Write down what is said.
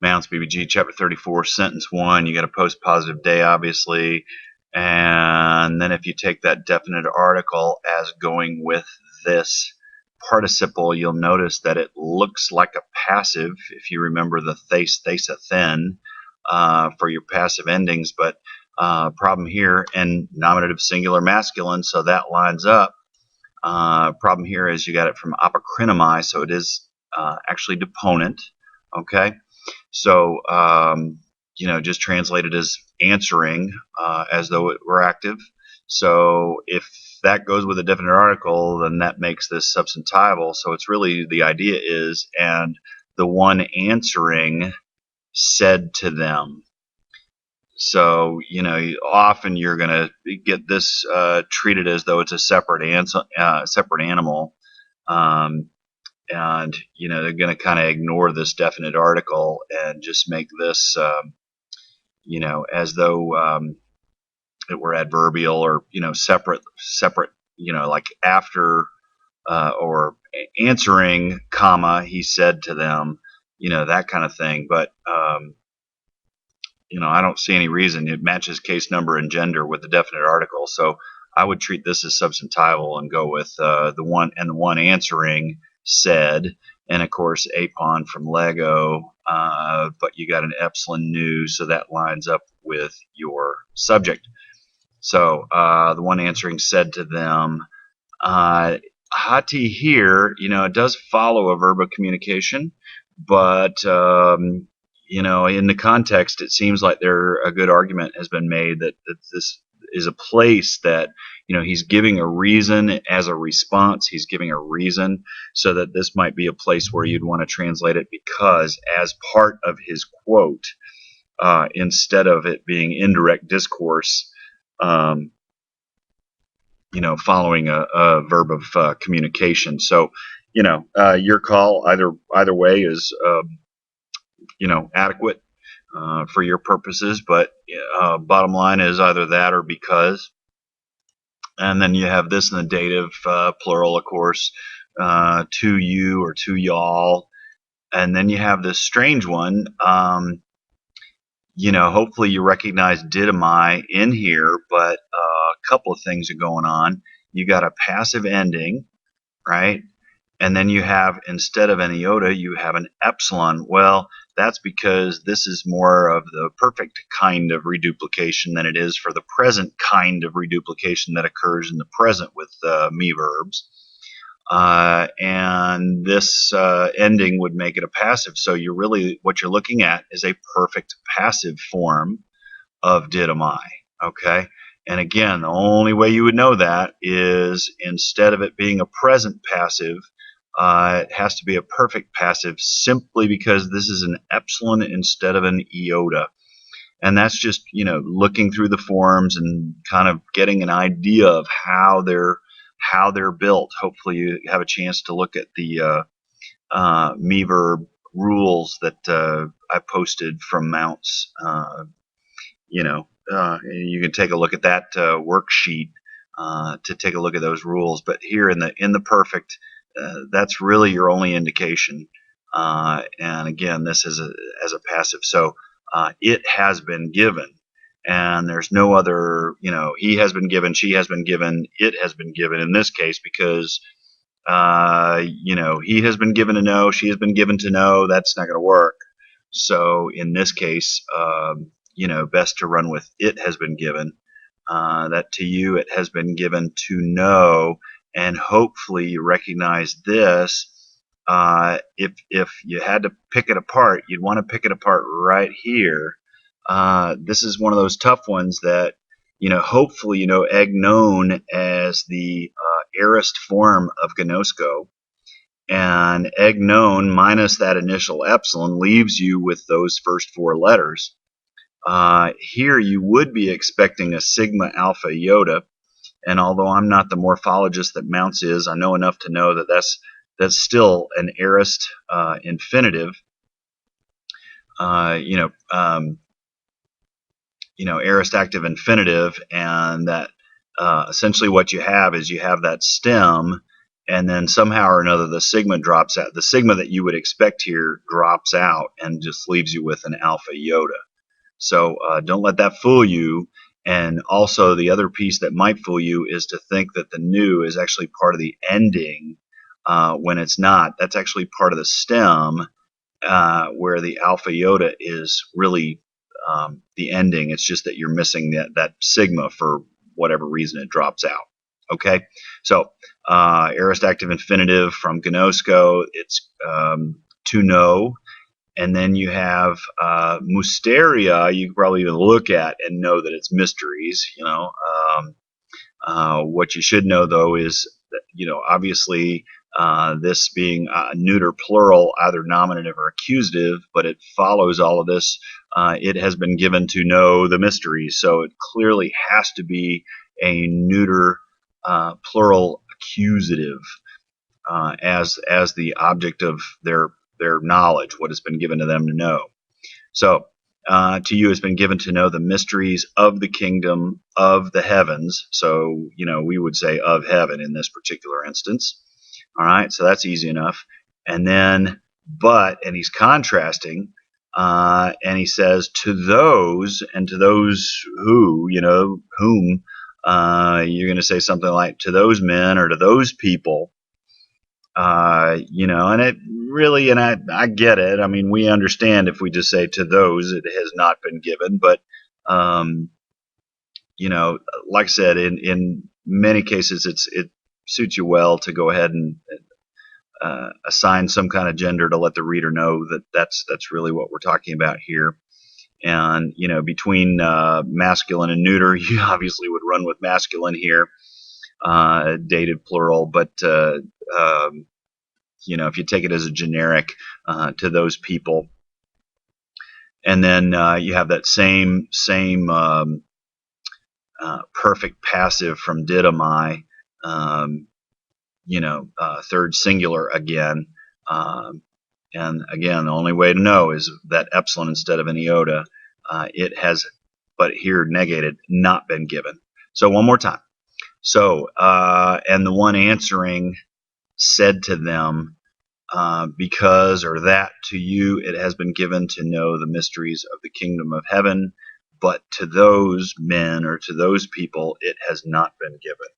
Mounce, BBG, chapter 34, sentence 1. You got a post-positive day, obviously. And then if you take that definite article as going with this participle, you'll notice that it looks like a passive, if you remember the thesa, then, for your passive endings. But problem here, and nominative singular masculine, so that lines up. Problem here is you got it from apocrinomai, so it is actually deponent. Okay, so just translated as answering, as though it were active. So if that goes with a definite article, then that makes this substantival. So it's really, the idea is, and the one answering said to them. So, often you're going to get this treated as though it's a separate animal. And, they're going to kind of ignore this definite article and just make this, as though it were adverbial, or, separate, like after or answering, comma, he said to them, that kind of thing. But, I don't see any reason. It matches case number and gender with the definite article. So I would treat this as substantival and go with the one answering said. And of course, apon from Lego, but you got an epsilon nu, so that lines up with your subject. So the one answering said to them. Hati here, it does follow a verb of communication, but in the context, it seems like a good argument has been made that this is a place that, he's giving a reason as a response. He's giving a reason, so that this might be a place where you'd want to translate it because as part of his quote, instead of it being indirect discourse, following a verb of communication. So, your call either way is, adequate for your purposes, but bottom line is either that or because. And then you have this in the dative, plural, of course, to you or to y'all. And then you have this strange one. Hopefully you recognize didymi in here, but a couple of things are going on. You got a passive ending, right? And then you have, instead of an iota, you have an epsilon. Well, that's because this is more of the perfect kind of reduplication than it is for the present kind of reduplication that occurs in the present with me verbs. And this ending would make it a passive. So what you're looking at is a perfect passive form of didymi. Okay. And again, the only way you would know that is, instead of it being a present passive, it has to be a perfect passive, simply because this is an epsilon instead of an iota. And that's just, looking through the forms and kind of getting an idea of how they're built. Hopefully you have a chance to look at the me verb rules that I posted from Mounce. You can take a look at that worksheet to take a look at those rules. But here in the perfect, that's really your only indication. And again, this is as a passive. So it has been given, and there's no other, he has been given, she has been given, it has been given in this case, because he has been given to know, she has been given to know. That's not going to work. So in this case, best to run with it has been given. That to you, it has been given to know. And hopefully you recognize this. If you had to pick it apart, you'd want to pick it apart right here. This is one of those tough ones that, hopefully, egg known as the aorist form of gnosko. And egg known minus that initial epsilon leaves you with those first four letters. Here you would be expecting a sigma alpha iota. And although I'm not the morphologist that Mounce is, I know enough to know that that's still an aorist infinitive. Aorist active infinitive, and that essentially what you have is you have that stem, and then somehow or another the sigma drops out. The sigma that you would expect here drops out and just leaves you with an alpha iota. So don't let that fool you. And also the other piece that might fool you is to think that the nu is actually part of the ending when it's not. That's actually part of the stem where the alpha iota is really the ending. It's just that you're missing that sigma for whatever reason it drops out. Okay, so aorist active infinitive from gnosko, it's to know. And then you have Mysteria. You can probably even look at and know that it's mysteries. What you should know though is that, obviously this being neuter plural, either nominative or accusative, but it follows all of this. It has been given to know the mysteries, so it clearly has to be a neuter plural accusative as the object of their knowledge, what has been given to them to know. So to you has been given to know the mysteries of the kingdom of the heavens. So, we would say of heaven in this particular instance. All right, so that's easy enough. And then, and he's contrasting, and he says, to those, and to those who, whom, you're going to say something like, to those men or to those people. And it really, and I get it. I mean, we understand if we just say to those, it has not been given. But, like I said, in many cases, it suits you well to go ahead and assign some kind of gender to let the reader know that that's really what we're talking about here. And, between masculine and neuter, you obviously would run with masculine here, dated plural, but if you take it as a generic to those people, and then you have that same perfect passive from didymai, third singular again, and again the only way to know is that epsilon instead of an iota. It has, but here negated, not been given. So one more time. So and the one answering said to them, because or that to you it has been given to know the mysteries of the kingdom of heaven, but to those men or to those people it has not been given.